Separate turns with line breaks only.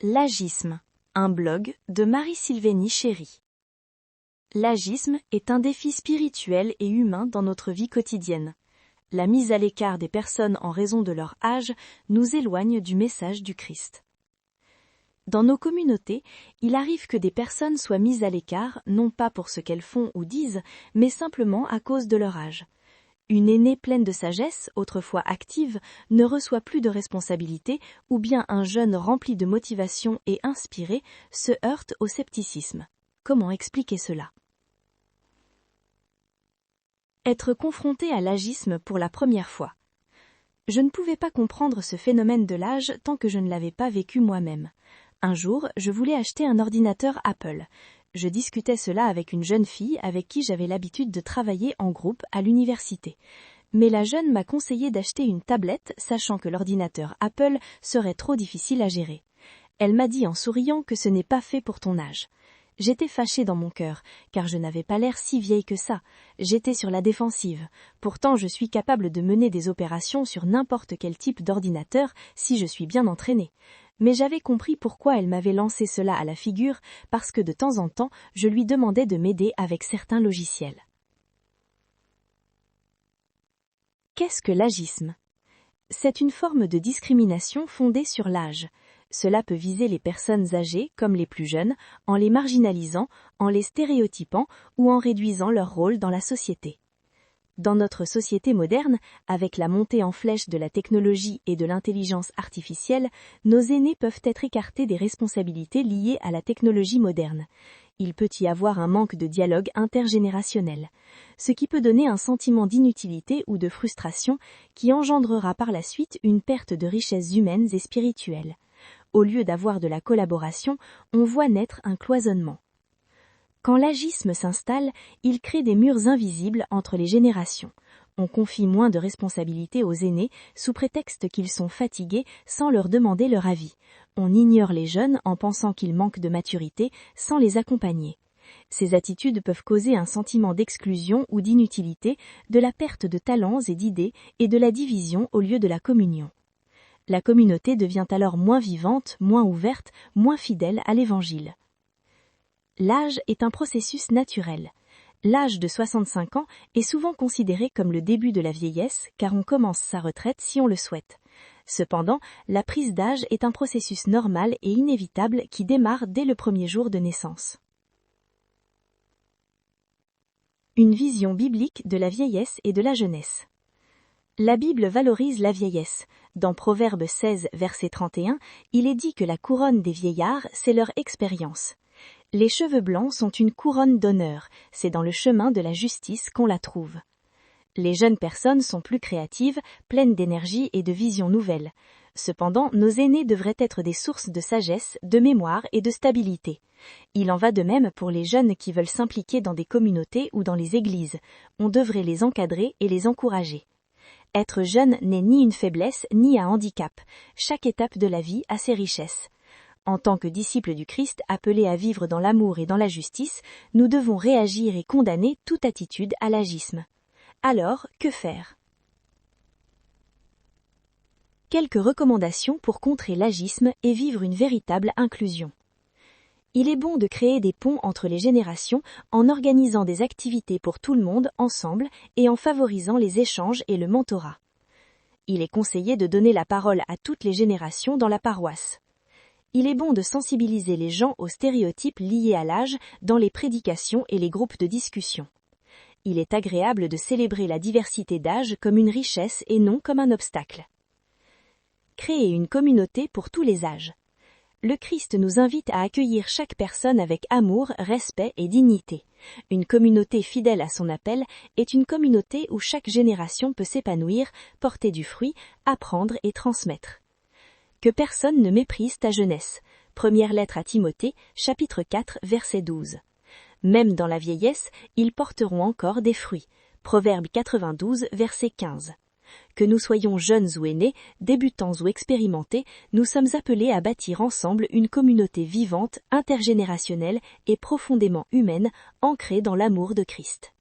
L'agisme, un blog de Marie-Sylvénie Chéry. L'agisme est un défi spirituel et humain dans notre vie quotidienne. La mise à l'écart des personnes en raison de leur âge nous éloigne du message du Christ. Dans nos communautés, il arrive que des personnes soient mises à l'écart, non pas pour ce qu'elles font ou disent, mais simplement à cause de leur âge. Une aînée pleine de sagesse, autrefois active, ne reçoit plus de responsabilités, ou bien un jeune rempli de motivation et inspiré se heurte au scepticisme. Comment expliquer cela? Être confronté à l'agisme pour la première fois. Je ne pouvais pas comprendre ce phénomène de l'âge tant que je ne l'avais pas vécu moi-même. Un jour, je voulais acheter un ordinateur Apple. Je discutais cela avec une jeune fille avec qui j'avais l'habitude de travailler en groupe à l'université. Mais la jeune m'a conseillé d'acheter une tablette, sachant que l'ordinateur Apple serait trop difficile à gérer. Elle m'a dit en souriant que ce n'est pas fait pour ton âge. J'étais fâchée dans mon cœur, car je n'avais pas l'air si vieille que ça. J'étais sur la défensive. Pourtant, je suis capable de mener des opérations sur n'importe quel type d'ordinateur si je suis bien entraînée. Mais j'avais compris pourquoi elle m'avait lancé cela à la figure, parce que de temps en temps, je lui demandais de m'aider avec certains logiciels. Qu'est-ce que l'agisme? C'est une forme de discrimination fondée sur l'âge. Cela peut viser les personnes âgées comme les plus jeunes, en les marginalisant, en les stéréotypant ou en réduisant leur rôle dans la société. Dans notre société moderne, avec la montée en flèche de la technologie et de l'intelligence artificielle, nos aînés peuvent être écartés des responsabilités liées à la technologie moderne. Il peut y avoir un manque de dialogue intergénérationnel, ce qui peut donner un sentiment d'inutilité ou de frustration qui engendrera par la suite une perte de richesses humaines et spirituelles. Au lieu d'avoir de la collaboration, on voit naître un cloisonnement. Quand l'agisme s'installe, il crée des murs invisibles entre les générations. On confie moins de responsabilités aux aînés sous prétexte qu'ils sont fatigués sans leur demander leur avis. On ignore les jeunes en pensant qu'ils manquent de maturité sans les accompagner. Ces attitudes peuvent causer un sentiment d'exclusion ou d'inutilité, de la perte de talents et d'idées et de la division au lieu de la communion. La communauté devient alors moins vivante, moins ouverte, moins fidèle à l'Évangile. L'âge est un processus naturel. L'âge de 65 ans est souvent considéré comme le début de la vieillesse car on commence sa retraite si on le souhaite. Cependant, la prise d'âge est un processus normal et inévitable qui démarre dès le premier jour de naissance. Une vision biblique de la vieillesse et de la jeunesse. La Bible valorise la vieillesse. Dans Proverbe 16, verset 31, il est dit que la couronne des vieillards, c'est leur expérience. Les cheveux blancs sont une couronne d'honneur, c'est dans le chemin de la justice qu'on la trouve. Les jeunes personnes sont plus créatives, pleines d'énergie et de visions nouvelles. Cependant, nos aînés devraient être des sources de sagesse, de mémoire et de stabilité. Il en va de même pour les jeunes qui veulent s'impliquer dans des communautés ou dans les églises. On devrait les encadrer et les encourager. Être jeune n'est ni une faiblesse ni un handicap. Chaque étape de la vie a ses richesses. En tant que disciples du Christ appelés à vivre dans l'amour et dans la justice, nous devons réagir et condamner toute attitude à l'agisme. Alors, que faire? Quelques recommandations pour contrer l'agisme et vivre une véritable inclusion. Il est bon de créer des ponts entre les générations en organisant des activités pour tout le monde ensemble et en favorisant les échanges et le mentorat. Il est conseillé de donner la parole à toutes les générations dans la paroisse. Il est bon de sensibiliser les gens aux stéréotypes liés à l'âge dans les prédications et les groupes de discussion. Il est agréable de célébrer la diversité d'âge comme une richesse et non comme un obstacle. Créer une communauté pour tous les âges. Le Christ nous invite à accueillir chaque personne avec amour, respect et dignité. Une communauté fidèle à son appel est une communauté où chaque génération peut s'épanouir, porter du fruit, apprendre et transmettre. Que personne ne méprise ta jeunesse. Première lettre à Timothée, chapitre 4, verset 12. Même dans la vieillesse, ils porteront encore des fruits. Proverbe 92, verset 15. Que nous soyons jeunes ou aînés, débutants ou expérimentés, nous sommes appelés à bâtir ensemble une communauté vivante, intergénérationnelle et profondément humaine, ancrée dans l'amour de Christ.